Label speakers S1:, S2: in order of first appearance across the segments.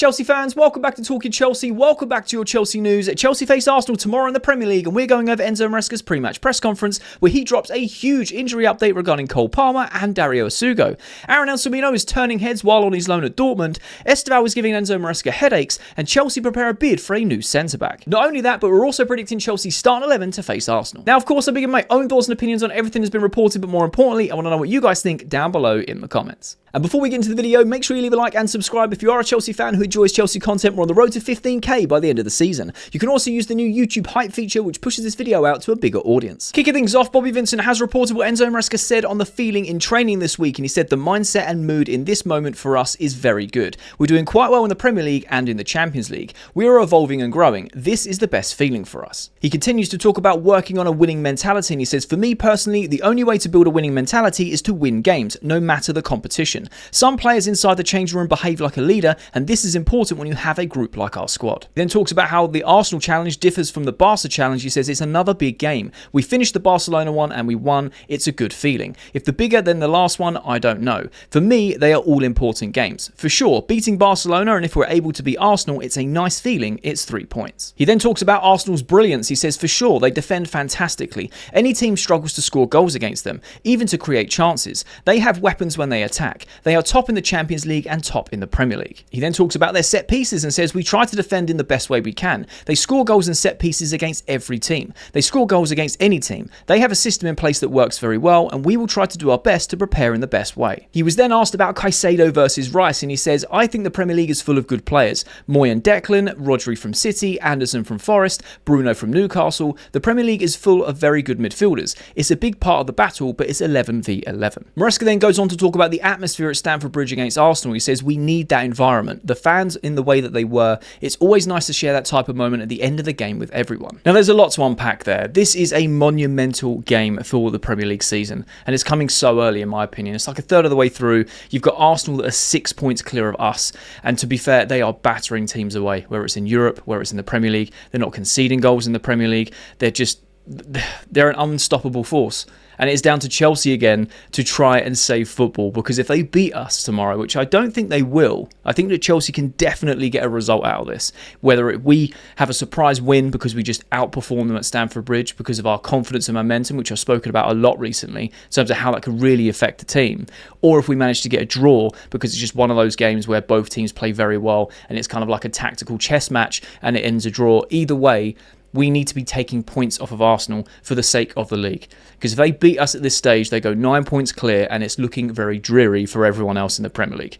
S1: Chelsea fans, welcome back to Talking Chelsea. Welcome back to your Chelsea news. Chelsea face Arsenal tomorrow in the Premier League, and we're going over Enzo Maresca's pre-match press conference where he drops a huge injury update regarding Cole Palmer and Dario Essugo. Aaron Anselmino is turning heads while on his loan at Dortmund. Estevao is giving Enzo Maresca headaches, and Chelsea prepare a bid for a new centre-back. Not only that, but we're also predicting Chelsea's starting 11 to face Arsenal. Now, of course, I'm giving my own thoughts and opinions on everything that's been reported, but more importantly, I want to know what you guys think down below in the comments. And before we get into the video, make sure you leave a like and subscribe if you are a Chelsea fan who enjoys Chelsea content. We're on the road to 15k by the end of the season. You can also use the new YouTube hype feature, which pushes this video out to a bigger audience. Kicking things off, Bobby Vincent has reported what Enzo Maresca said on the feeling in training this week, and he said the mindset and mood in this moment for us is very good. We're doing quite well in the Premier League and in the Champions League. We are evolving and growing. This is the best feeling for us. He continues to talk about working on a winning mentality, and he says, for me personally, the only way to build a winning mentality is to win games, no matter the competition. Some players inside the change room behave like a leader, and this is important when you have a group like our squad. He then talks about how the Arsenal challenge differs from the Barca challenge. He says it's another big game. We finished the Barcelona one and we won. It's a good feeling. If the bigger than the last one, I don't know. For me, they are all important games. For sure, beating Barcelona, and if we're able to beat Arsenal, it's a nice feeling. It's 3 points. He then talks about Arsenal's brilliance. He says for sure, they defend fantastically. Any team struggles to score goals against them, even to create chances. They have weapons when they attack. They are top in the Champions League and top in the Premier League. He then talks about their set pieces and says we try to defend in the best way we can. They score goals and set pieces against every team. They score goals against any team. They have a system in place that works very well, and we will try to do our best to prepare in the best way. He was then asked about Caicedo versus Rice, and he says, I think the Premier League is full of good players. Moy and Declan, Rodri from City, Anderson from Forest, Bruno from Newcastle. The Premier League is full of very good midfielders. It's a big part of the battle, but it's 11 v 11. Maresca then goes on to talk about the atmosphere at Stamford Bridge against Arsenal. He says we need that environment. The fans in the way that they were. It's always nice to share that type of moment at the end of the game with everyone. Now, there's a lot to unpack there. This is a monumental game for the Premier League season, and it's coming so early in my opinion. It's like a third of the way through. You've got Arsenal that are 6 points clear of us, and to be fair, they are battering teams away, whether it's in Europe, whether it's in the Premier League. They're not conceding goals in the Premier League. They're an unstoppable force. And it's down to Chelsea again to try and save football, because if they beat us tomorrow, which I don't think they will, I think that Chelsea can definitely get a result out of this. Whether we have a surprise win because we just outperform them at Stamford Bridge because of our confidence and momentum, which I've spoken about a lot recently, in terms of how that could really affect the team, or if we manage to get a draw because it's just one of those games where both teams play very well and it's kind of like a tactical chess match and it ends a draw. Either way, we need to be taking points off of Arsenal for the sake of the league. Because if they beat us at this stage, they go 9 points clear, and it's looking very dreary for everyone else in the Premier League.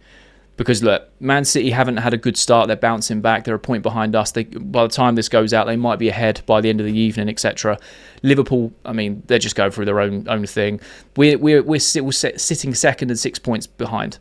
S1: Because look, Man City haven't had a good start. They're bouncing back. They're a point behind us. By the time this goes out, they might be ahead by the end of the evening, etc. Liverpool, I mean, they're just going through their own thing. We're sitting second and 6 points behind.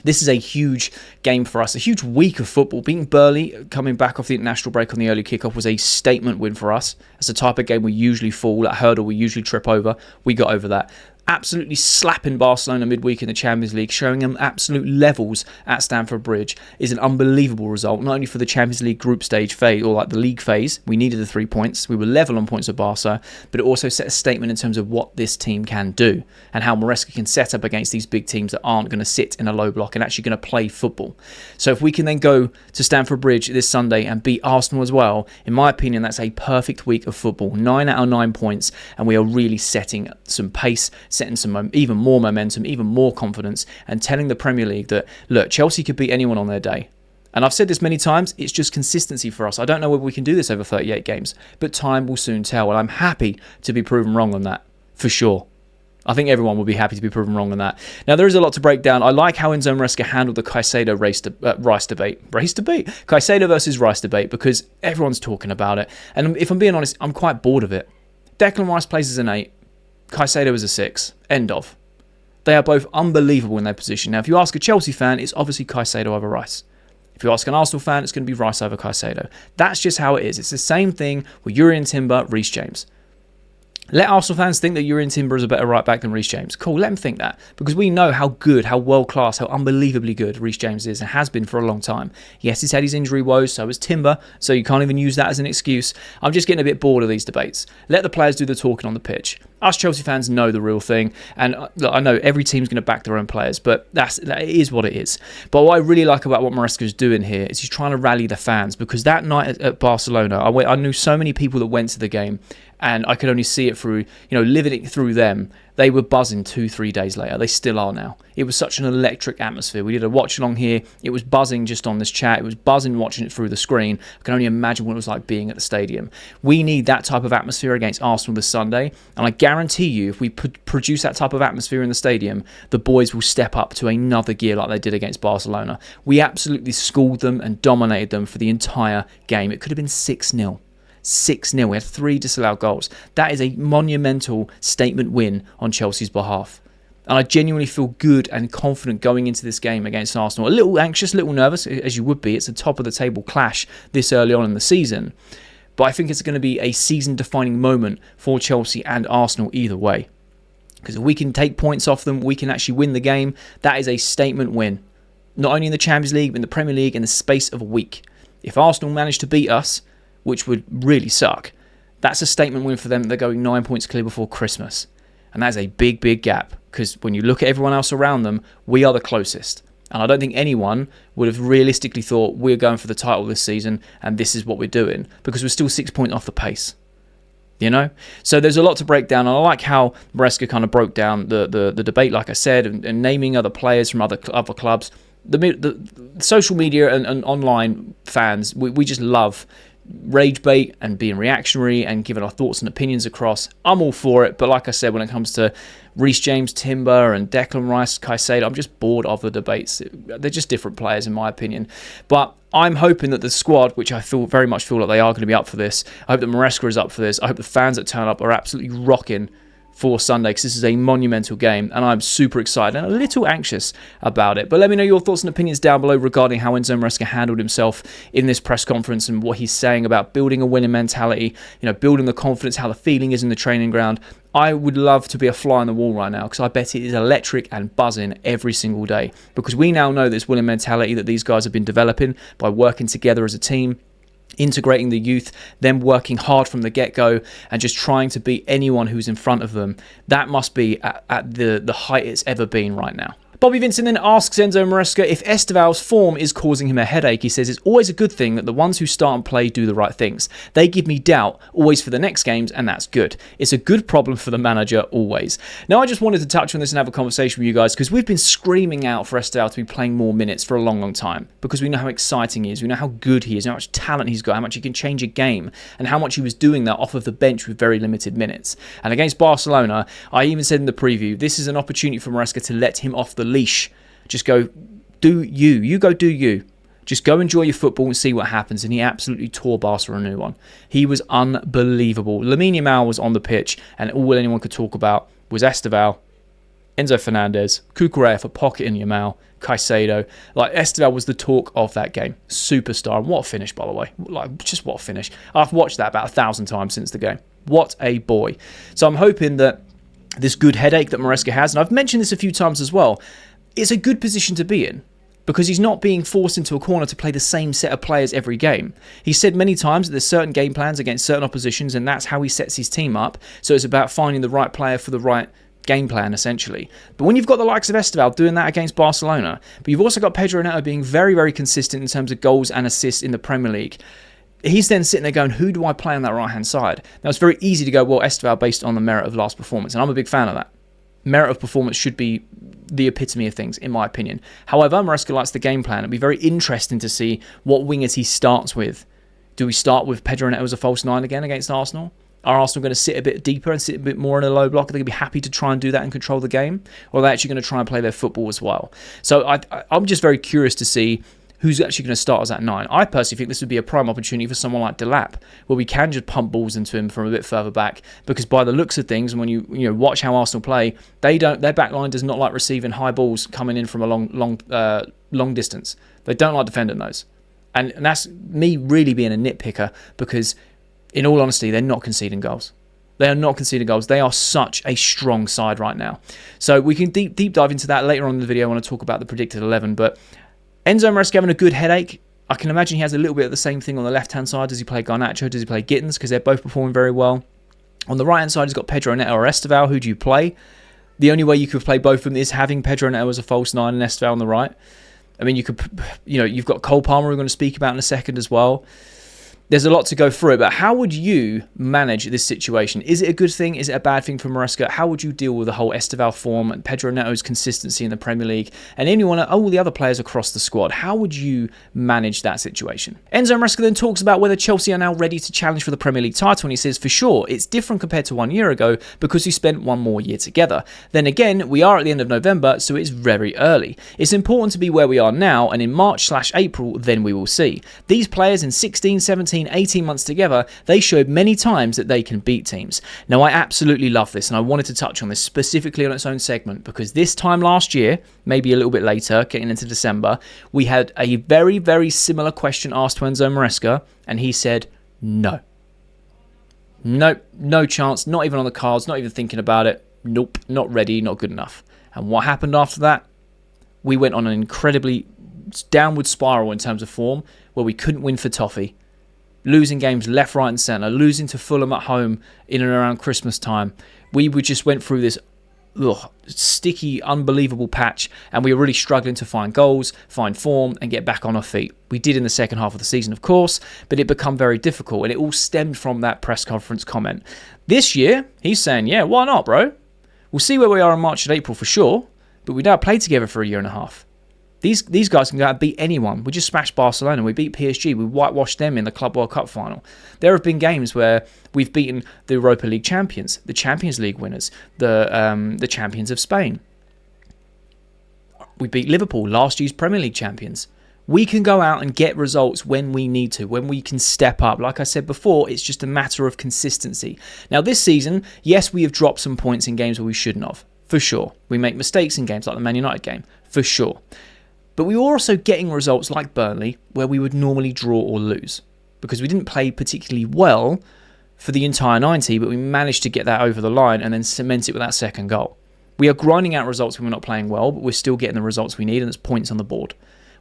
S1: This is a huge game for us, a huge week of football. Beating Burnley, coming back off the international break on the early kickoff, was a statement win for us. It's the type of game we usually fall, that hurdle we usually trip over. We got over that. Absolutely slapping Barcelona midweek in the Champions League, showing them absolute levels at Stamford Bridge, is an unbelievable result, not only for the Champions League group stage phase, or like the league phase. We needed the 3 points. We were level on points with Barca, but it also set a statement in terms of what this team can do and how Maresca can set up against these big teams that aren't going to sit in a low block and actually going to play football. So if we can then go to Stamford Bridge this Sunday and beat Arsenal as well, in my opinion, that's a perfect week of football. 9 out of 9 points, and we are really setting some pace, setting some even more momentum, even more confidence, and telling the Premier League that, look, Chelsea could beat anyone on their day. And I've said this many times, it's just consistency for us. I don't know whether we can do this over 38 games, but time will soon tell, and I'm happy to be proven wrong on that, for sure. I think everyone will be happy to be proven wrong on that. Now, there is a lot to break down. I like how Enzo Maresca handled the Caicedo Rice debate. Caicedo versus Rice debate, because everyone's talking about it. And if I'm being honest, I'm quite bored of it. Declan Rice plays as an 8. Caicedo is a 6. End of. They are both unbelievable in their position. Now, if you ask a Chelsea fan, it's obviously Caicedo over Rice. If you ask an Arsenal fan, it's going to be Rice over Caicedo. That's just how it is. It's the same thing with Urian Timber, Reece James. Let Arsenal fans think that Urian Timber is a better right back than Reece James. Cool, let them think that. Because we know how good, how world-class, how unbelievably good Reece James is and has been for a long time. Yes, he's had his injury woes, so has Timber, so you can't even use that as an excuse. I'm just getting a bit bored of these debates. Let the players do the talking on the pitch. Us Chelsea fans know the real thing, and look, I know every team's going to back their own players, but that is what it is. But what I really like about what Maresca is doing here is he's trying to rally the fans, because that night at Barcelona, I knew so many people that went to the game, and I could only see it through, living it through them. They were buzzing 2-3 days later. They still are now. It was such an electric atmosphere. We did a watch along here. It was buzzing just on this chat. It was buzzing watching it through the screen. I can only imagine what it was like being at the stadium. We need that type of atmosphere against Arsenal this Sunday. And I guarantee you, if we produce that type of atmosphere in the stadium, the boys will step up to another gear like they did against Barcelona. We absolutely schooled them and dominated them for the entire game. It could have been 6-0. 6-0. We had 3 disallowed goals. That is a monumental statement win on Chelsea's behalf. And I genuinely feel good and confident going into this game against Arsenal. A little anxious, a little nervous, as you would be. It's a top-of-the-table clash this early on in the season. But I think it's going to be a season-defining moment for Chelsea and Arsenal either way. Because if we can take points off them, we can actually win the game. That is a statement win. Not only in the Champions League, but in the Premier League in the space of a week. If Arsenal manage to beat us, which would really suck, that's a statement win for them. They're going 9 points clear before Christmas. And that's a big, big gap, because when you look at everyone else around them, we are the closest. And I don't think anyone would have realistically thought we're going for the title this season and this is what we're doing, because we're still 6 points off the pace. So there's a lot to break down, and I like how Maresca kind of broke down the debate, like I said, and naming other players from other clubs. The social media and online fans, we just love rage bait and being reactionary and giving our thoughts and opinions across. I'm all for it, but like I said, when it comes to Reece James, Timber and Declan Rice, Caicedo, I'm just bored of the debates. They're just different players in my opinion. But I'm hoping that the squad, which I very much feel like they are going to be up for this, I hope that Maresca is up for this, I hope the fans that turn up are absolutely rocking for Sunday, because this is a monumental game and I'm super excited and a little anxious about it. But let me know your thoughts and opinions down below regarding how Enzo Maresca handled himself in this press conference and what he's saying about building a winning mentality, building the confidence, how the feeling is in the training ground. I would love to be a fly on the wall right now, because I bet it is electric and buzzing every single day, because we now know this winning mentality that these guys have been developing by working together as a team, integrating the youth, them working hard from the get-go and just trying to beat anyone who's in front of them. That must be at the height it's ever been right now. Bobby Vincent then asks Enzo Maresca if Estevao's form is causing him a headache. He says it's always a good thing that the ones who start and play do the right things. They give me doubt always for the next games, and that's good. It's a good problem for the manager always. Now, I just wanted to touch on this and have a conversation with you guys, because we've been screaming out for Estevao to be playing more minutes for a long, long time, because we know how exciting he is, we know how good he is, how much talent he's got, how much he can change a game, and how much he was doing that off of the bench with very limited minutes. And against Barcelona, I even said in the preview, this is an opportunity for Maresca to let him off the leash. Just go do you. You go do you. Just go enjoy your football and see what happens. And he absolutely tore Barca a new one. He was unbelievable. Lamine Yamal was on the pitch, and all anyone could talk about was Estevao, Enzo Fernandez, Cucurella for pocketing Yamal, Caicedo. Like, Estevao was the talk of that game. Superstar. And what a finish, by the way. Just what a finish. I've watched that about 1,000 times since the game. What a boy. So I'm hoping that this good headache that Maresca has, and I've mentioned this a few times as well, it's a good position to be in, because he's not being forced into a corner to play the same set of players every game. He said many times that there's certain game plans against certain oppositions, and that's how he sets his team up. So it's about finding the right player for the right game plan, essentially. But when you've got the likes of Estevao doing that against Barcelona, but you've also got Pedro Neto being very, very consistent in terms of goals and assists in the Premier League, he's then sitting there going, who do I play on that right-hand side? Now, it's very easy to go, well, Estevao based on the merit of last performance, and I'm a big fan of that. Merit of performance should be the epitome of things, in my opinion. However, Maresca likes the game plan. It'll be very interesting to see what wingers he starts with. Do we start with Pedro Neto as a false nine again against Arsenal? Are Arsenal going to sit a bit deeper and sit a bit more in a low block? Are they going to be happy to try and do that and control the game? Or are they actually going to try and play their football as well? So I'm just very curious to see who's actually going to start as that 9. I personally think this would be a prime opportunity for someone like Delap, where we can just pump balls into him from a bit further back, because by the looks of things, when you watch how Arsenal play, their back line does not like receiving high balls coming in from a long distance. They don't like defending those. And that's me really being a nitpicker, because in all honesty, they're not conceding goals. They are not conceding goals. They are such a strong side right now. So we can deep dive into that later on in the video. I want to talk about the predicted 11, but Enzo Maresca having a good headache. I can imagine he has a little bit of the same thing on the left-hand side. Does he play Garnacho? Does he play Gittins? Because they're both performing very well. On the right-hand side, he's got Pedro Neto or Estevao. Who do you play? The only way you could play both of them is having Pedro Neto as a false 9 and Estevao on the right. I mean, you've got Cole Palmer we're going to speak about in a second as well. There's a lot to go through it, but how would you manage this situation? Is it a good thing? Is it a bad thing for Maresca? How would you deal with the whole Estevao form and Pedro Neto's consistency in the Premier League and all the other players across the squad? How would you manage that situation? Enzo Maresca then talks about whether Chelsea are now ready to challenge for the Premier League title, and he says, for sure, it's different compared to 1 year ago because we spent one more year together. Then again, we are at the end of November, so it's very early. It's important to be where we are now, and in March/April, then we will see. These players in 16, 17, 18 months together, they showed many times that they can beat teams. Now, I absolutely love this, and I wanted to touch on this specifically on its own segment because this time last year, maybe a little bit later, getting into December, we had a very, very similar question asked to Enzo Maresca, and he said, no. Nope, no chance, not even on the cards, not even thinking about it. Nope, not ready, not good enough. And what happened after that? We went on an incredibly downward spiral in terms of form where we couldn't win for toffee. Losing games left, right and centre, losing to Fulham at home in and around Christmas time. We just went through this sticky, unbelievable patch, and we were really struggling to find goals, find form, and get back on our feet. We did in the second half of the season, of course, but it became very difficult, and it all stemmed from that press conference comment. This year, he's saying, yeah, why not, bro? We'll see where we are in March and April for sure, but we now played together for a year and a half. These guys can go out and beat anyone. We just smashed Barcelona. We beat PSG. We whitewashed them in the Club World Cup final. There have been games where we've beaten the Europa League champions, the Champions League winners, the champions of Spain. We beat Liverpool, last year's Premier League champions. We can go out and get results when we need to, when we can step up. Like I said before, it's just a matter of consistency. Now, this season, yes, we have dropped some points in games where we shouldn't have, for sure. We make mistakes in games like the Man United game, for sure. But we were also getting results like Burnley where we would normally draw or lose because we didn't play particularly well for the entire 90, but we managed to get that over the line and then cement it with that second goal. We are grinding out results when we're not playing well, but we're still getting the results we need, and it's points on the board.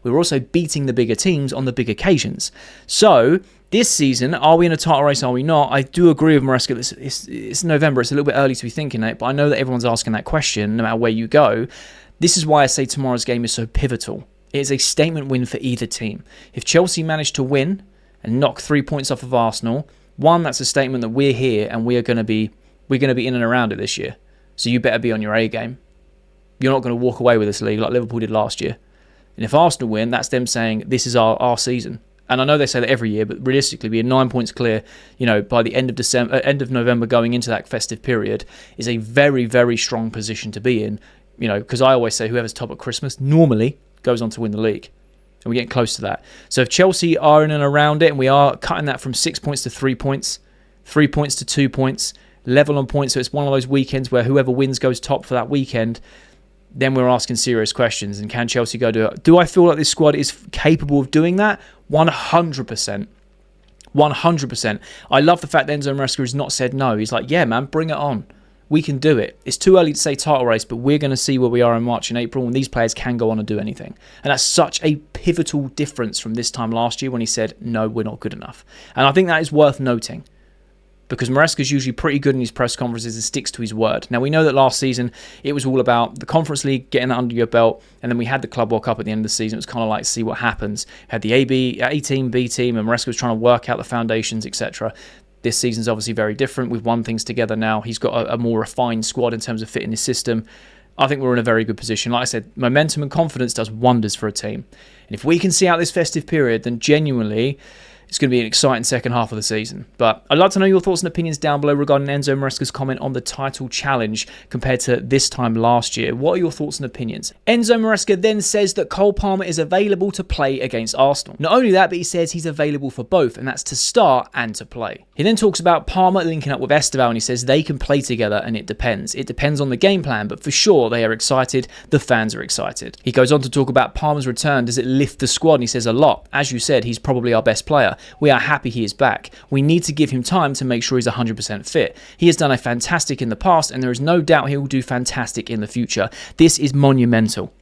S1: We were also beating the bigger teams on the big occasions. So this season, are we in a title race? Are we not? I do agree with Maresca. It's November. It's a little bit early to be thinking it, but I know that everyone's asking that question no matter where you go. This is why I say tomorrow's game is so pivotal. It is a statement win for either team. If Chelsea manage to win and knock 3 points off of Arsenal, one, that's a statement that we're here and we're going to be in and around it this year. So you better be on your A game. You're not going to walk away with this league like Liverpool did last year. And if Arsenal win, that's them saying this is our season. And I know they say that every year, but realistically, being 9 points clear, by the end of November, going into that festive period, is a very, very strong position to be in. Because I always say whoever's top at Christmas normally goes on to win the league. And we're getting close to that. So if Chelsea are in and around it, and we are cutting that from 6 points to 3 points, 3 points to 2 points, level on points, so it's one of those weekends where whoever wins goes top for that weekend, then we're asking serious questions. And can Chelsea go do it? Do I feel like this squad is capable of doing that? 100%. 100%. I love the fact that Enzo Maresca has not said no. He's like, yeah, man, bring it on. We can do it. It's too early to say title race, but we're going to see where we are in March and April, and these players can go on and do anything. And that's such a pivotal difference from this time last year when he said, no, we're not good enough. And I think that is worth noting, because Maresca's usually pretty good in his press conferences and sticks to his word. Now, we know that last season, it was all about the Conference League, getting that under your belt, and then we had the Club World Cup at the end of the season. It was kind of like, see what happens. Had the A team, B team, and Maresca was trying to work out the foundations, etc. This season's obviously very different. We've won things together now. He's got a more refined squad in terms of fitting his system. I think we're in a very good position. Like I said, momentum and confidence does wonders for a team. And if we can see out this festive period, then genuinely, it's going to be an exciting second half of the season. But I'd like to know your thoughts and opinions down below regarding Enzo Maresca's comment on the title challenge compared to this time last year. What are your thoughts and opinions? Enzo Maresca then says that Cole Palmer is available to play against Arsenal. Not only that, but he says he's available for both, and that's to start and to play. He then talks about Palmer linking up with Estevao, and he says they can play together, and it depends. It depends on the game plan, but for sure they are excited. The fans are excited. He goes on to talk about Palmer's return. Does it lift the squad? And he says a lot. As you said, he's probably our best player. We are happy he is back. We need to give him time to make sure he's 100% fit. He has done a fantastic in the past, and there is no doubt he will do fantastic in the future. This is monumental.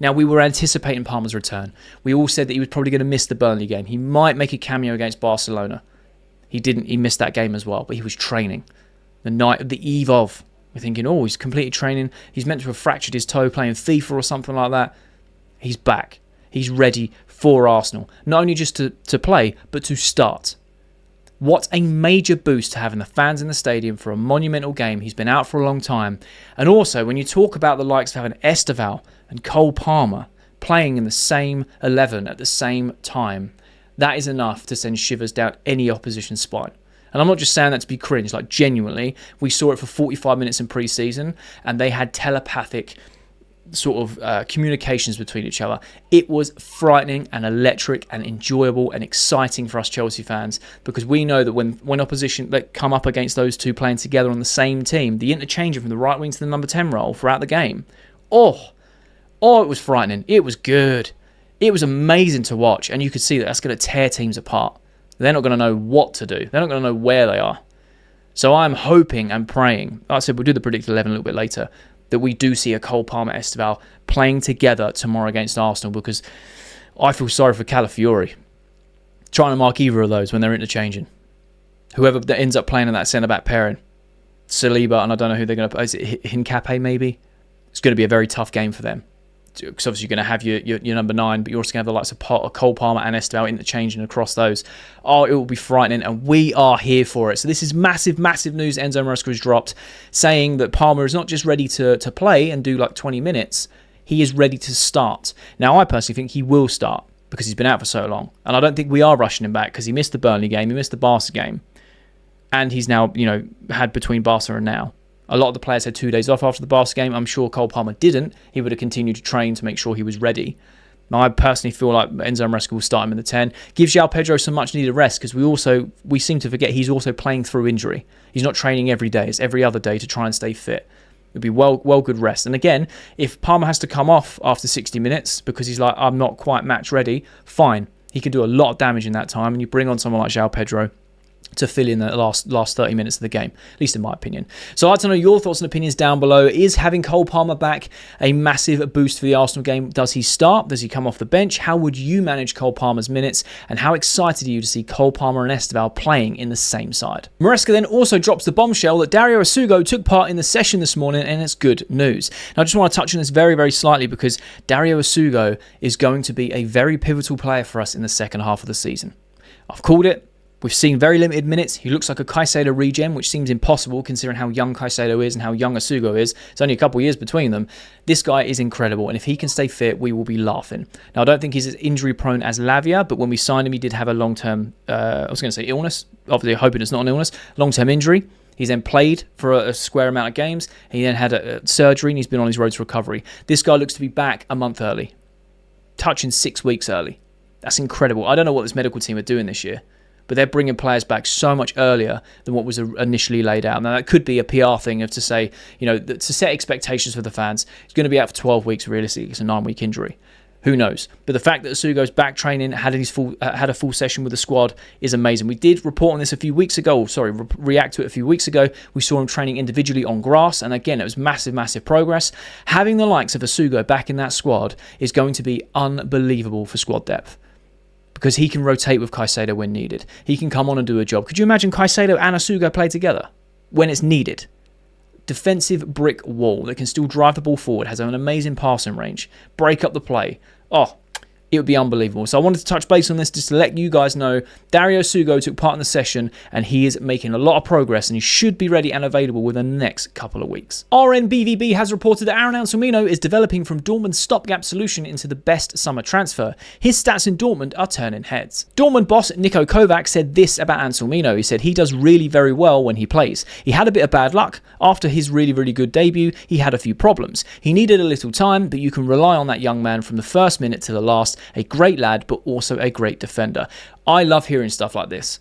S1: Now, we were anticipating Palmer's return. We all said that he was probably going to miss the Burnley game. He might make a cameo against Barcelona. He didn't. He missed that game as well, but he was training. the night of the eve of. We're thinking, oh, he's completed training. He's meant to have fractured his toe playing FIFA or something like that. He's back. He's ready for Arsenal. Not only just to play, but to start. What a major boost to having the fans in the stadium for a monumental game. He's been out for a long time. And also, when you talk about the likes of having Estevao and Cole Palmer playing in the same 11 at the same time, that is enough to send shivers down any opposition spine. And I'm not just saying that to be cringe, like genuinely, we saw it for 45 minutes in pre-season and they had telepathic sort of communications between each other. It was frightening and electric and enjoyable and exciting for us Chelsea fans, because we know that when opposition come up against those two playing together on the same team, the interchanging from the right wing to the number 10 role throughout the game, it was frightening. It was good. It was amazing to watch, and you could see that that's going to tear teams apart. They're not going to know what to do. They're not going to know where they are. So I'm hoping and praying, like I said, we'll do the predicted 11 a little bit later, that we do see a Cole Palmer Estevao playing together tomorrow against Arsenal, because I feel sorry for Calafiori trying to mark either of those when they're interchanging. Whoever that ends up playing in that centre-back pairing, Saliba, and I don't know who they're going to play. Is it Hincapié maybe? It's going to be a very tough game for them. Because obviously you're going to have your number 9, but you're also going to have the likes of Cole Palmer and Estevao interchanging across those. It will be frightening, and we are here for it. So this is massive, massive news Enzo Maresca has dropped, saying that Palmer is not just ready to play and do like 20 minutes, he is ready to start. Now, I personally think he will start, because he's been out for so long, and I don't think we are rushing him back, because he missed the Burnley game, he missed the Barca game, and he's now, had between Barca and now. A lot of the players had 2 days off after the Barca game. I'm sure Cole Palmer didn't. He would have continued to train to make sure he was ready. Now, I personally feel like Enzo Maresca will start him in the 10. Gives João Pedro some much needed rest, because we seem to forget he's also playing through injury. He's not training every day. It's every other day to try and stay fit. It'd be well good rest. And again, if Palmer has to come off after 60 minutes because he's like, I'm not quite match ready, fine. He can do a lot of damage in that time, and you bring on someone like João Pedro to fill in the last 30 minutes of the game, at least in my opinion. So I'd like to know your thoughts and opinions down below. Is having Cole Palmer back a massive boost for the Arsenal game? Does he start? Does he come off the bench? How would you manage Cole Palmer's minutes? And how excited are you to see Cole Palmer and Estevao playing in the same side? Maresca then also drops the bombshell that Dario Essugo took part in the session this morning, and it's good news. Now, I just want to touch on this very, very slightly, because Dario Essugo is going to be a very pivotal player for us in the second half of the season. I've called it. We've seen very limited minutes. He looks like a Caicedo regen, which seems impossible considering how young Caicedo is and how young Essugo is. It's only a couple of years between them. This guy is incredible, and if he can stay fit, we will be laughing. Now, I don't think he's as injury-prone as Lavia, but when we signed him, he did have a long-term, illness. Obviously, hoping it's not an illness. Long-term injury. He's then played for a square amount of games. He then had a surgery, and he's been on his road to recovery. This guy looks to be back a month early, touching 6 weeks early. That's incredible. I don't know what this medical team are doing this year, but they're bringing players back so much earlier than what was initially laid out. Now, that could be a PR thing of to say, to set expectations for the fans. He's going to be out for 12 weeks, realistically. It's a 9-week injury. Who knows? But the fact that Essugo's back training, had a full session with the squad is amazing. We did report on this a few weeks ago. React to it a few weeks ago. We saw him training individually on grass, and again, it was massive, massive progress. Having the likes of Essugo back in that squad is going to be unbelievable for squad depth, because he can rotate with Caicedo when needed. He can come on and do a job. Could you imagine Caicedo and Essugo play together when it's needed? Defensive brick wall that can still drive the ball forward, has an amazing passing range, break up the play. It would be unbelievable. So I wanted to touch base on this just to let you guys know Dario Essugo took part in the session, and he is making a lot of progress, and he should be ready and available within the next couple of weeks. RNBVB has reported that Aaron Anselmino is developing from Dortmund's stopgap solution into the best summer transfer. His stats in Dortmund are turning heads. Dortmund boss Niko Kovac said this about Anselmino. He said he does really very well when he plays. He had a bit of bad luck. After his really, really good debut, he had a few problems. He needed a little time, but you can rely on that young man from the first minute to the last. A great lad, but also a great defender. I love hearing stuff like this.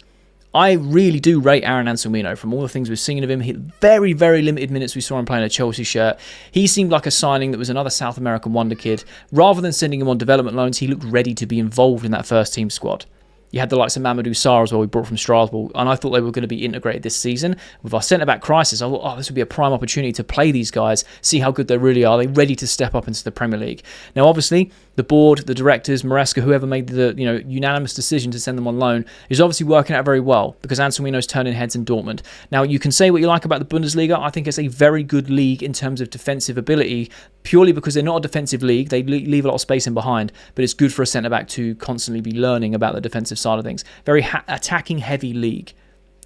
S1: I really do rate Aaron Anselmino from all the things we've seen of him. Very, very limited minutes we saw him playing a Chelsea shirt. He seemed like a signing that was another South American wonder kid. Rather than sending him on development loans, he looked ready to be involved in that first team squad. You had the likes of Mamadou Sarr as well, we brought from Strasbourg, and I thought they were going to be integrated this season. With our centre-back crisis, I thought, this would be a prime opportunity to play these guys, see how good they really are. They're ready to step up into the Premier League. Now, obviously, the board, the directors, Maresca, whoever made the unanimous decision to send them on loan, is obviously working out very well because Anselmino's turning heads in Dortmund. Now, you can say what you like about the Bundesliga. I think it's a very good league in terms of defensive ability, purely because they're not a defensive league. They leave a lot of space in behind, but it's good for a centre-back to constantly be learning about the defensive side of things. Very attacking-heavy league.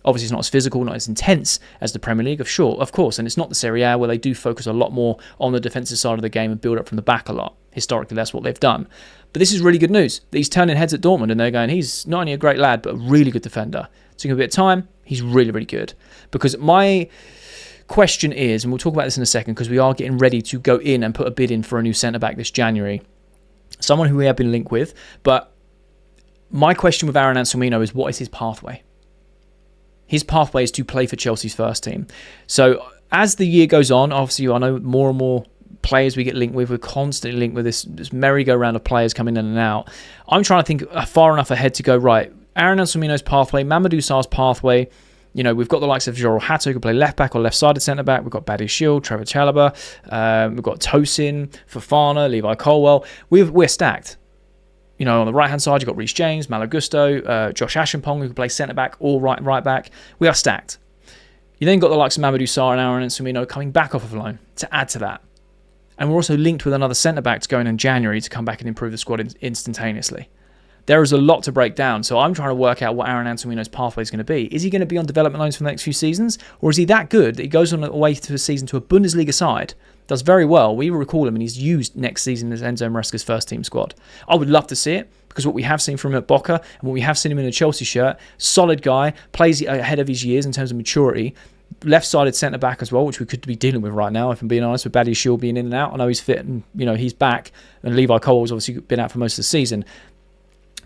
S1: Obviously, it's not as physical, not as intense as the Premier League, of course, and it's not the Serie A where they do focus a lot more on the defensive side of the game and build up from the back a lot. Historically, that's what they've done. But this is really good news. He's turning heads at Dortmund, and they're going, he's not only a great lad, but a really good defender. Taking a bit of time, he's really, really good. Because my question is, and we'll talk about this in a second, because we are getting ready to go in and put a bid in for a new centre-back this January. Someone who we have been linked with, but my question with Aaron Anselmino is, what is his pathway? His pathway is to play for Chelsea's first team. So as the year goes on, obviously I know more and more players we get linked with. We're constantly linked with this merry-go-round of players coming in and out. I'm trying to think far enough ahead to go, right, Aaron Anselmino's pathway, Mamadou Sarr's pathway. We've got the likes of Jorel Hato, who can play left-back or left-sided centre-back. We've got Badiashile, Trevor Chalobah. We've got Tosin, Fofana, Levi Colwill. We're stacked. On the right-hand side, you've got Reece James, Malo Gusto, Josh Ashenpong, who can play centre-back or right-back. We are stacked. You then got the likes of Mamadou Sarr and Aaron Anselmino coming back off of loan to add to that. And we're also linked with another centre-back to go in January to come back and improve the squad instantaneously. There is a lot to break down, so I'm trying to work out what Aaron Anselmino's pathway is going to be. Is he going to be on development loans for the next few seasons? Or is he that good that he goes on away to a season to a Bundesliga side, does very well, we recall him, and he's used next season as Enzo Maresca's first team squad? I would love to see it, because what we have seen from him at Boca, and what we have seen him in a Chelsea shirt, solid guy, plays ahead of his years in terms of maturity, left-sided centre-back as well, which we could be dealing with right now, if I'm being honest, with Badiashile being in and out. I know he's fit and, he's back, and Levi Colwill's obviously been out for most of the season.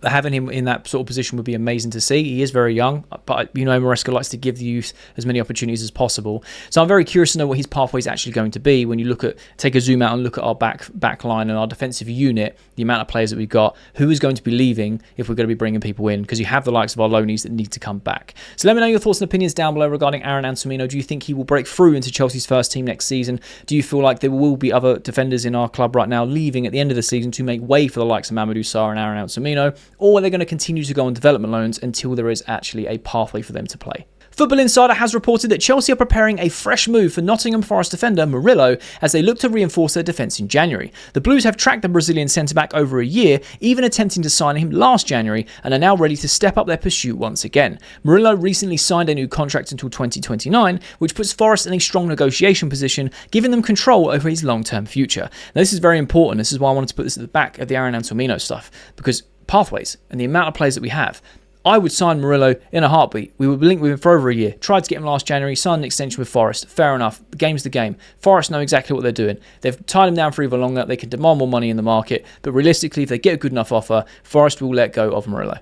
S1: But having him in that sort of position would be amazing to see. He is very young, but Maresca likes to give the youth as many opportunities as possible. So I'm very curious to know what his pathway is actually going to be when you take a zoom out and look at our back line and our defensive unit, the amount of players that we've got, who is going to be leaving if we're going to be bringing people in, because you have the likes of our loanies that need to come back. So let me know your thoughts and opinions down below regarding Aaron Anselmino. Do you think he will break through into Chelsea's first team next season? Do you feel like there will be other defenders in our club right now leaving at the end of the season to make way for the likes of Mamadou Sarr and Aaron Anselmino? Or are they going to continue to go on development loans until there is actually a pathway for them to play? Football Insider has reported that Chelsea are preparing a fresh move for Nottingham Forest defender Murillo as they look to reinforce their defence in January. The Blues have tracked the Brazilian centre-back over a year, even attempting to sign him last January, and are now ready to step up their pursuit once again. Murillo recently signed a new contract until 2029, which puts Forest in a strong negotiation position, giving them control over his long-term future. Now, this is very important. This is why I wanted to put this at the back of the Aaron Anselmino stuff, because pathways and the amount of players that we have. I would sign Murillo in a heartbeat. We were linked with him for over a year. Tried to get him last January, signed an extension with Forest. Fair enough. The game's the game. Forest know exactly what they're doing. They've tied him down for even longer. They can demand more money in the market. But realistically, if they get a good enough offer, Forest will let go of Murillo.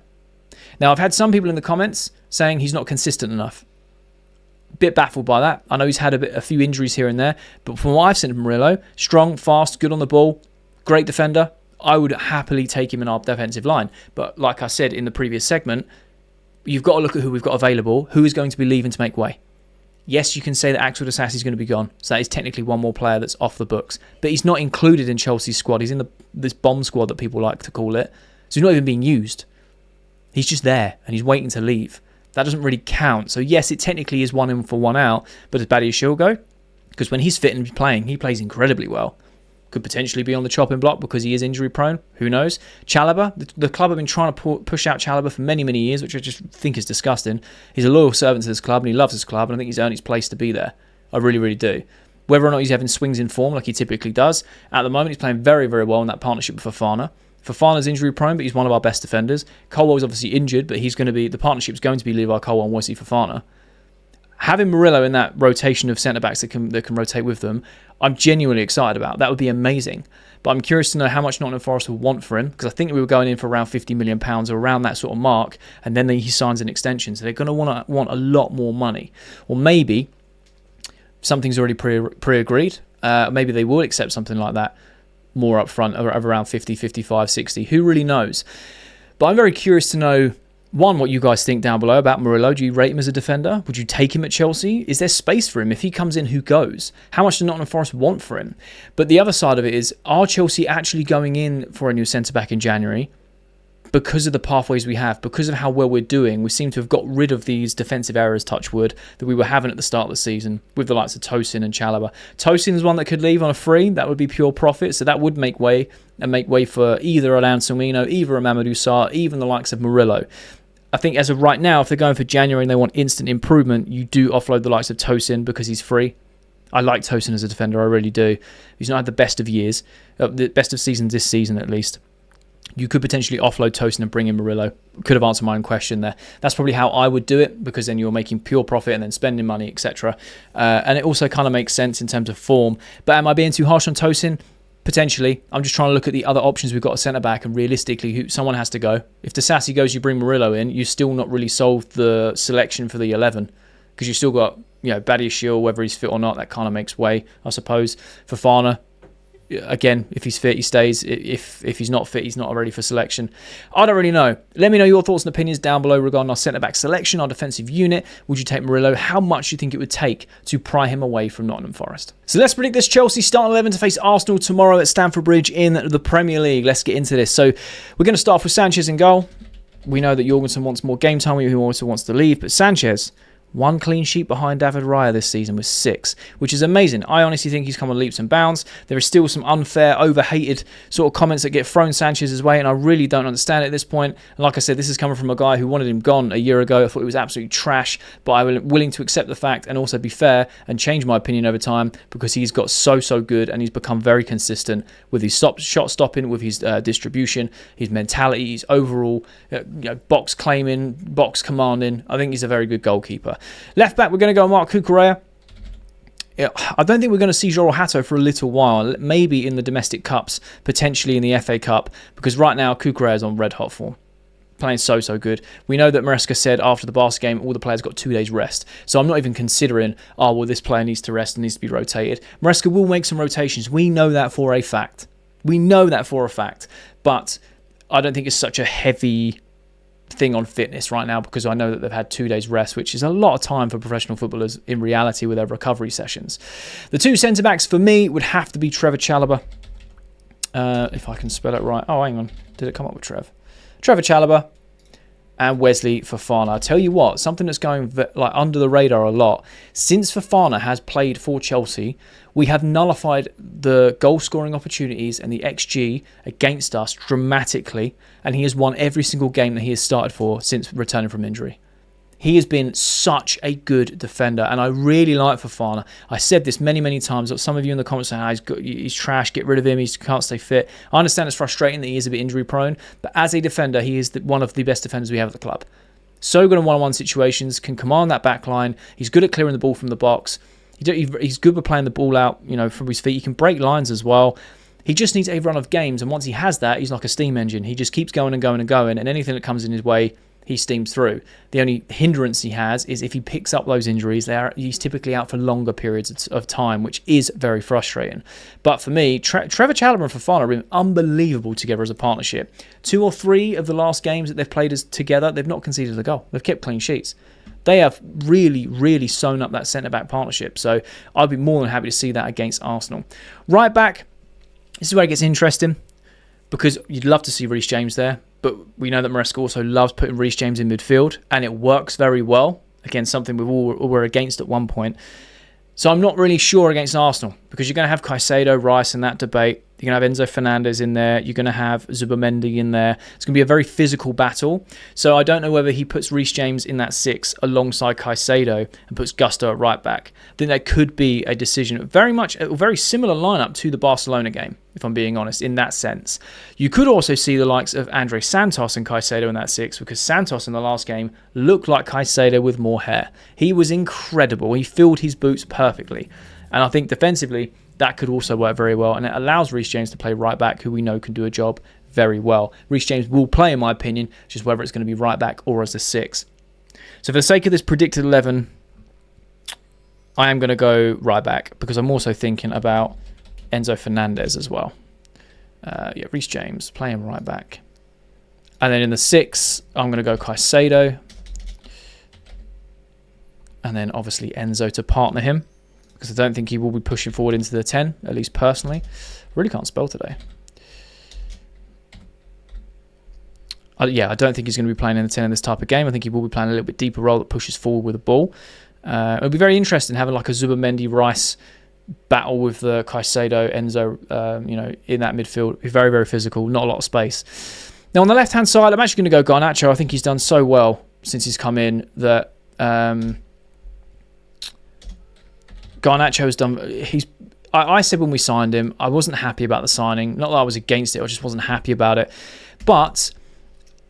S1: Now, I've had some people in the comments saying he's not consistent enough. Bit baffled by that. I know he's had a few injuries here and there. But from what I've seen of Murillo, strong, fast, good on the ball, great defender. I would happily take him in our defensive line. But like I said in the previous segment, you've got to look at who we've got available, who is going to be leaving to make way. Yes, you can say that Axel Disasi is going to be gone. So that is technically one more player that's off the books. But he's not included in Chelsea's squad. He's in this bomb squad that people like to call it. So he's not even being used. He's just there and he's waiting to leave. That doesn't really count. So yes, it technically is one in for one out. But does Badiashile go? Because when he's fit and playing, he plays incredibly well. Could potentially be on the chopping block because he is injury prone. Who knows? Chalobah, the club have been trying to push out Chalobah for many, many years, which I just think is disgusting. He's a loyal servant to this club and he loves this club, and I think he's earned his place to be there. I really, really do. Whether or not he's having swings in form like he typically does, at the moment he's playing very, very well in that partnership with Fofana. Fofana's injury prone, but he's one of our best defenders. Colwell's obviously injured, but the partnership's going to be Levi Colwill and Wesley Fofana. Having Murillo in that rotation of centre-backs that can rotate with them, I'm genuinely excited about. That would be amazing. But I'm curious to know how much Nottingham Forest will want for him, because I think we were going in for around £50 million or around that sort of mark, and then he signs an extension. So they're going to want a lot more money. Or maybe something's already pre-agreed. Maybe they will accept something like that more up front, of around 50, 55, 60. Who really knows? But I'm very curious to know what you guys think down below about Murillo. Do you rate him as a defender? Would you take him at Chelsea? Is there space for him? If he comes in, who goes? How much do Nottingham Forest want for him? But the other side of it is, are Chelsea actually going in for a new centre-back in January? Because of the pathways we have, because of how well we're doing, we seem to have got rid of these defensive errors, touch wood, that we were having at the start of the season with the likes of Tosin and Chalobah. Tosin is one that could leave on a free. That would be pure profit. So that would make way for either an Anselmino, either a Mamadou Sarr, even the likes of Murillo. I think as of right now, if they're going for January and they want instant improvement, you do offload the likes of Tosin because he's free. I like Tosin as a defender, I really do. He's not had the best of years, the best of seasons this season at least. You could potentially offload Tosin and bring in Murillo. Could have answered my own question there. That's probably how I would do it, because then you're making pure profit and then spending money, etc. And it also kind of makes sense in terms of form. But am I being too harsh on Tosin? Potentially. I'm just trying to look at the other options we've got at centre-back, and realistically, someone has to go. If Disasi goes, you bring Murillo in, you've still not really solved the selection for the 11, because you've still got, Badiashile, whether he's fit or not, that kind of makes way, I suppose. Fofana, again, if he's fit, he stays. If he's not fit, he's not ready for selection. I don't really know. Let me know your thoughts and opinions down below regarding our centre-back selection, our defensive unit. Would you take Murillo? How much do you think it would take to pry him away from Nottingham Forest? So let's predict this Chelsea starting 11 to face Arsenal tomorrow at Stamford Bridge in the Premier League. Let's get into this. So we're going to start off with Sanchez in goal. We know that Jorgensen wants more game time. He also wants to leave. But Sanchez, one clean sheet behind David Raya this season with 6, which is amazing. I honestly think he's come on leaps and bounds. There is still some unfair, overhated sort of comments that get thrown Sanchez's way, and I really don't understand it at this point. And like I said, this is coming from a guy who wanted him gone a year ago. I thought he was absolutely trash, but I'm willing to accept the fact and also be fair and change my opinion over time, because he's got so good, and he's become very consistent with his shot stopping, with his distribution, his mentality, his overall box claiming, box commanding. I think he's a very good goalkeeper. Left back, we're going to go Marc Cucurella. I don't think we're going to see João Hato for a little while. Maybe in the domestic cups, potentially in the FA Cup, because right now Cucurella is on red hot form. Playing so good. We know that Maresca said after the Barca game, all the players got 2 days rest. So I'm not even considering, this player needs to rest and needs to be rotated. Maresca will make some rotations. We know that for a fact. But I don't think it's such a heavy thing on fitness right now, because I know that they've had 2 days rest, which is a lot of time for professional footballers in reality with their recovery sessions. The two centre-backs for me would have to be Trevor Chalobah. If I can spell it right. Oh, hang on. Did it come up with Trev? Trevor Chalobah and Wesley Fofana. I'll tell you what, something that's going under the radar a lot. Since Fofana has played for Chelsea, we have nullified the goal-scoring opportunities and the XG against us dramatically, and he has won every single game that he has started for since returning from injury. He has been such a good defender, and I really like Fofana. I said this many times. Some of you in the comments saying, he's trash, get rid of him, he can't stay fit. I understand it's frustrating that he is a bit injury prone, but as a defender, he is one of the best defenders we have at the club. So good in one-on-one situations, can command that back line. He's good at clearing the ball from the box. He's good with playing the ball out, from his feet. He can break lines as well. He just needs a run of games, and once he has that, he's like a steam engine. He just keeps going, and anything that comes in his way, he steams through. The only hindrance he has is if he picks up those injuries, he's typically out for longer periods of time, which is very frustrating. But for me, Trevor Chalobah and Fofana have been unbelievable together as a partnership. 2 or 3 of the last games that they've played together, they've not conceded a goal. They've kept clean sheets. They have really sewn up that centre-back partnership. So I'd be more than happy to see that against Arsenal. Right back, this is where it gets interesting, because you'd love to see Reece James there. But we know that Maresca also loves putting Reece James in midfield, and it works very well. Again, something we were against at one point. So I'm not really sure against Arsenal, because you're going to have Caicedo, Rice in that debate. You're going to have Enzo Fernandez in there. You're going to have Zubimendi in there. It's going to be a very physical battle. So I don't know whether he puts Reece James in that 6 alongside Caicedo and puts Gusto at right back. I think that could be a decision. A very similar lineup to the Barcelona game, if I'm being honest, in that sense. You could also see the likes of Andre Santos and Caicedo in that 6, because Santos in the last game looked like Caicedo with more hair. He was incredible. He filled his boots perfectly. And I think defensively, that could also work very well, and it allows Reece James to play right back, who we know can do a job very well. Reece James will play, in my opinion, just whether it's going to be right back or as a 6. So for the sake of this predicted 11, I am going to go right back, because I'm also thinking about Enzo Fernandez as well. Reece James playing right back. And then in the 6, I'm going to go Caicedo. And then obviously Enzo to partner him, because I don't think he will be pushing forward into the 10, at least personally. Really can't spell today. Yeah, I don't think he's going to be playing in the 10 in this type of game. I think he will be playing a little bit deeper role that pushes forward with the ball. It'll be very interesting having like a Zubimendi-Rice battle with the Caicedo, Enzo, in that midfield. It'll be very, very physical, not a lot of space. Now, on the left-hand side, I'm actually going to go Garnacho. I think he's done so well since he's come in that Garnacho has done... I said when we signed him, I wasn't happy about the signing. Not that I was against it, I just wasn't happy about it. But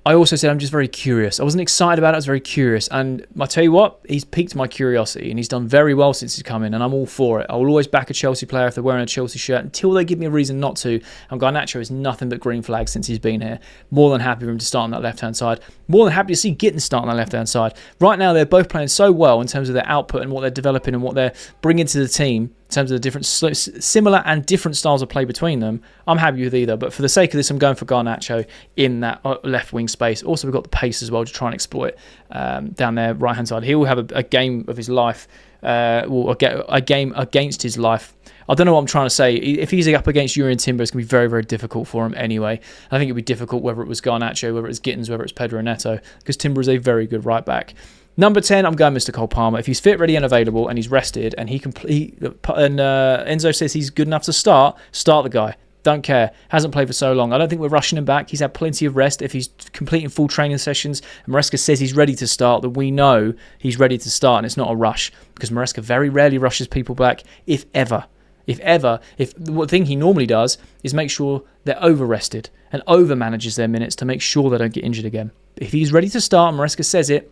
S1: I also said I'm just very curious. I wasn't excited about it, I was very curious. And I tell you what, he's piqued my curiosity, and he's done very well since he's come in, and I'm all for it. I will always back a Chelsea player if they're wearing a Chelsea shirt until they give me a reason not to. And Garnacho is nothing but green flags since he's been here. More than happy for him to start on that left-hand side. More than happy to see Gittins start on that left-hand side. Right now, they're both playing so well in terms of their output and what they're developing and what they're bringing to the team. In terms of the different, similar and different styles of play between them, I'm happy with either. But for the sake of this, I'm going for Garnacho in that left wing space. Also, we've got the pace as well to try and exploit down there right hand side. He will have a game of his life, a game against his life. I don't know what I'm trying to say. If he's up against Urian Timber, it's going to be very, very difficult for him anyway. I think it'd be difficult whether it was Garnacho, whether it's Gittins, whether it's Pedro Neto, because Timber is a very good right back. Number 10, I'm going Mr. Cole Palmer. If he's fit, ready, and available, and he's rested, and Enzo says he's good enough to start the guy. Don't care. Hasn't played for so long. I don't think we're rushing him back. He's had plenty of rest. If he's completing full training sessions, and Maresca says he's ready to start, then we know he's ready to start, and it's not a rush, because Maresca very rarely rushes people back, if ever. The thing he normally does is make sure they're over-rested and over-manages their minutes to make sure they don't get injured again. If he's ready to start, and Maresca says it,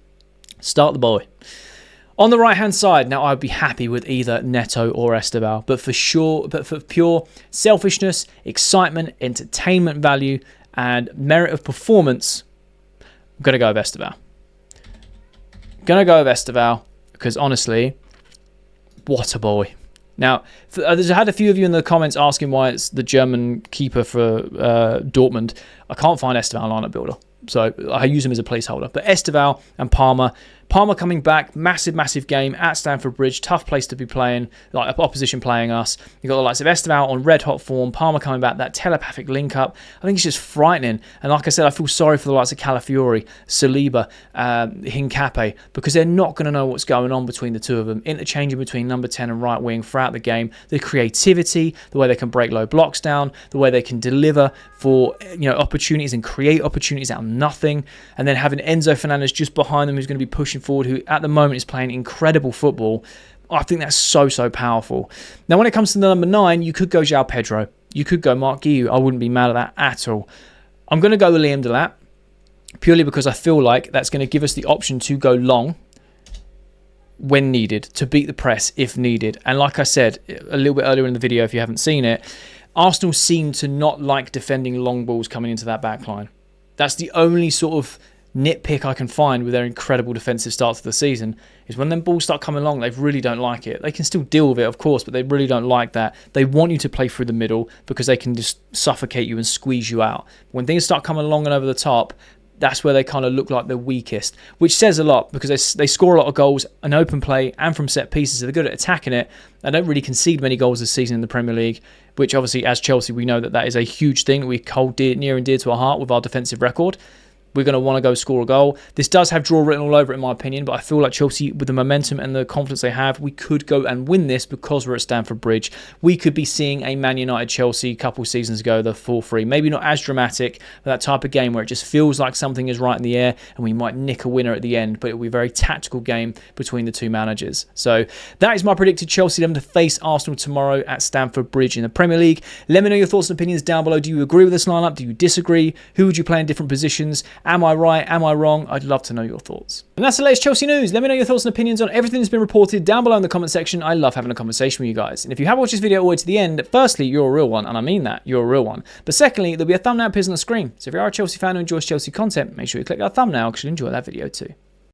S1: start the boy. On the right-hand side, now I'd be happy with either Neto or Estevao, but for pure selfishness, excitement, entertainment value, and merit of performance, I'm going to go with Estevao. Because honestly, what a boy. Now, I had a few of you in the comments asking why it's the German keeper for Dortmund. I can't find Estevao lineup builder, so I use him as a placeholder. But Estevao and Palmer coming back, massive game at Stamford Bridge, tough place to be playing, like opposition playing us. You've got the likes of Estevao on red hot form, Palmer coming back, that telepathic link up. I think it's just frightening. And like I said, I feel sorry for the likes of Calafiori, Saliba, Hincapié, because they're not going to know what's going on between the two of them, interchanging between number 10 and right wing throughout the game. The creativity, the way they can break low blocks down, the way they can deliver for opportunities and create opportunities out of nothing, and then having Enzo Fernandez just behind them, who's going to be pushing forward, who at the moment is playing incredible football. I think that's so powerful. Now, when it comes to the number 9, you could go João Pedro, you could go Mark Guiu. I wouldn't be mad at that at all. I'm going to go with Liam Delap, purely because I feel like that's going to give us the option to go long when needed, to beat the press if needed. And like I said a little bit earlier in the video, if you haven't seen it, Arsenal seem to not like defending long balls coming into that back line. That's the only sort of nitpick I can find with their incredible defensive start to the season, is when them balls start coming along, they really don't like it. They can still deal with it, of course, but they really don't like that. They want you to play through the middle because they can just suffocate you and squeeze you out. When things start coming along and over the top, that's where they kind of look like they're weakest, which says a lot, because they score a lot of goals in open play and from set pieces. So they're good at attacking it. They don't really concede many goals this season in the Premier League, which obviously, as Chelsea, we know that is a huge thing we hold near and dear to our heart with our defensive record. We're going to want to go score a goal. This does have draw written all over it, in my opinion, but I feel like Chelsea, with the momentum and the confidence they have, we could go and win this because we're at Stamford Bridge. We could be seeing a Man United Chelsea a couple seasons ago, the 4-3. Maybe not as dramatic, but that type of game where it just feels like something is right in the air and we might nick a winner at the end, but it will be a very tactical game between the two managers. So that is my predicted Chelsea 11 to face Arsenal tomorrow at Stamford Bridge in the Premier League. Let me know your thoughts and opinions down below. Do you agree with this lineup? Do you disagree? Who would you play in different positions? Am I right? Am I wrong? I'd love to know your thoughts. And that's the latest Chelsea news. Let me know your thoughts and opinions on everything that's been reported down below in the comment section. I love having a conversation with you guys. And if you have watched this video all the way to the end, firstly, you're a real one, and I mean that, you're a real one. But secondly, there'll be a thumbnail appears on the screen. So if you are a Chelsea fan who enjoys Chelsea content, make sure you click that thumbnail because you'll enjoy that video too.